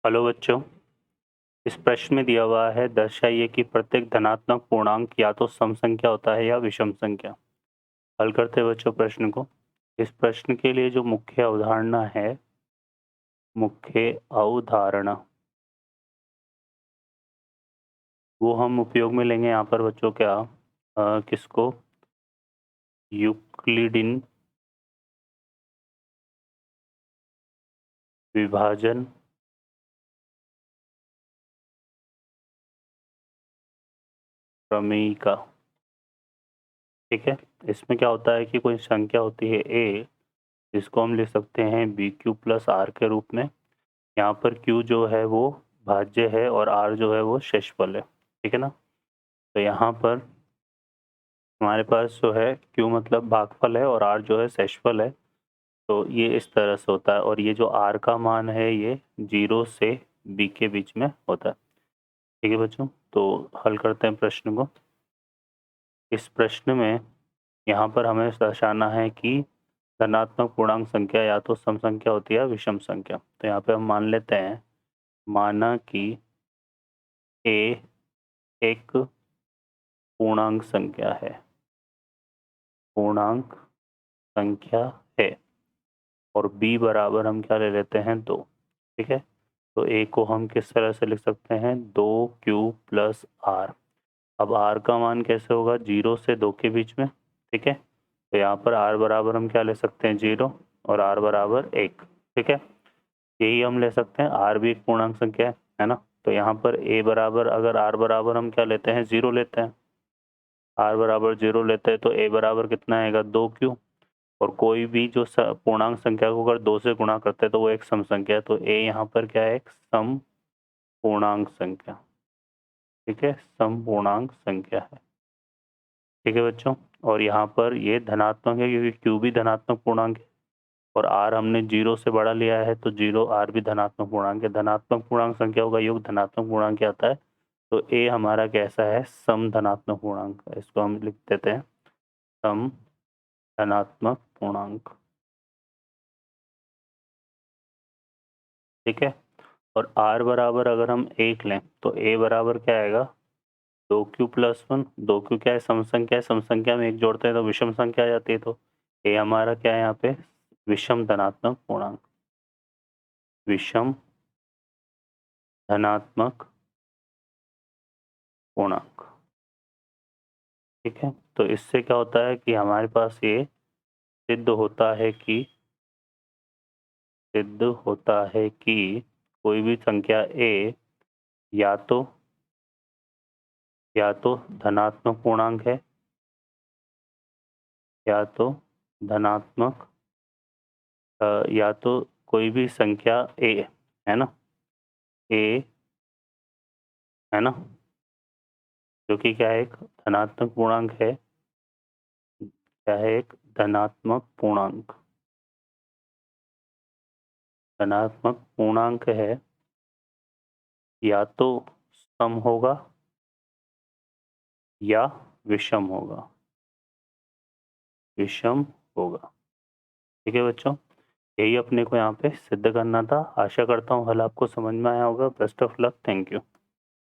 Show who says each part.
Speaker 1: Hello बच्चों, इस प्रश्न में दिया हुआ है दर्शाइए कि प्रत्येक धनात्मक पूर्णांक या तो सम संख्या होता है या विषम संख्या। हल करते हैं बच्चों प्रश्न को। इस प्रश्न के लिए जो मुख्य अवधारणा है, मुख्य अवधारणा वो हम उपयोग में लेंगे यहाँ पर बच्चों क्या किसको? यूक्लिडिन विभाजन प्रमेय का। ठीक है, इसमें क्या होता है कि कोई संख्या होती है a, जिसको हम लिख सकते हैं बी क्यू प्लस आर के रूप में। यहाँ पर q जो है वो भाज्य है और r जो है वो शेषफल है। ठीक है ना? तो यहाँ पर हमारे पास जो है q मतलब भागफल है और r जो है शेषफल है। तो ये इस तरह से होता है और ये जो r का मान है ये 0 से b के बीच में होता है। ठीक है बच्चों, तो हल करते हैं प्रश्न को। इस प्रश्न में यहाँ पर हमें दर्शाना है कि धनात्मक पूर्णांक संख्या या तो सम संख्या होती है या विषम संख्या। तो यहाँ पे हम मान लेते हैं, माना कि a एक पूर्णांक संख्या है, पूर्णांक संख्या है और b बराबर हम क्या ले लेते हैं 2। ठीक है, तो a को हम किस तरह से लिख सकते हैं 2q प्लस आर। अब r का मान कैसे होगा 0 से 2 के बीच में। ठीक है, तो यहाँ पर r बराबर हम क्या ले सकते हैं 0 और r बराबर 1। ठीक है, यही हम ले सकते हैं, r भी एक पूर्णांक संख्या है ना। तो यहाँ पर a बराबर अगर r बराबर हम क्या लेते हैं 0 लेते हैं, r बराबर 0 लेते हैं तो a बराबर कितना आएगा 2q। और कोई भी जो पूर्णांक संख्या को अगर 2 से गुणा करते हैं तो वो एक सम संख्या है। तो a यहाँ पर क्या है, एक सम पूर्णांक संख्या। ठीक है, सम पूर्णांक संख्या है। ठीक है बच्चों, और यहाँ पर ये धनात्मक है क्योंकि q भी धनात्मक पूर्णांक है और r हमने 0 से बड़ा लिया है तो 0 r भी धनात्मक पूर्णांक है। धनात्मक पूर्णांक संख्याओं का योग धनात्मक पूर्णांक क्या आता है, तो a हमारा कैसा है सम धनात्मक पूर्णांक। इसको हम लिख देते हैं सम धनात्मक पूर्णांक। ठीक है, और r बराबर अगर हम 1 लें तो a बराबर क्या आएगा 2q प्लस 1। 2q क्या है सम संख्या है, सम संख्या में एक जोड़ते हैं तो विषम संख्या आ जाती है। तो a हमारा क्या है यहाँ पे विषम धनात्मक पूर्णांक, विषम धनात्मक पूर्णांक। ठीक है, तो इससे क्या होता है कि हमारे पास ये सिद्ध होता है कि कोई भी संख्या a या तो धनात्मक पूर्णांक है या तो धनात्मक या तो कोई भी संख्या a है ना, a है ना, जो कि क्या है एक धनात्मक पूर्णांक है, क्या है एक धनात्मक पूर्णांक, धनात्मक पूर्णांक है, या तो सम होगा या विषम होगा, विषम होगा। ठीक है बच्चों, यही अपने को यहाँ पे सिद्ध करना था। आशा करता हूँ हल आपको समझ में आया होगा। Best of luck, thank you.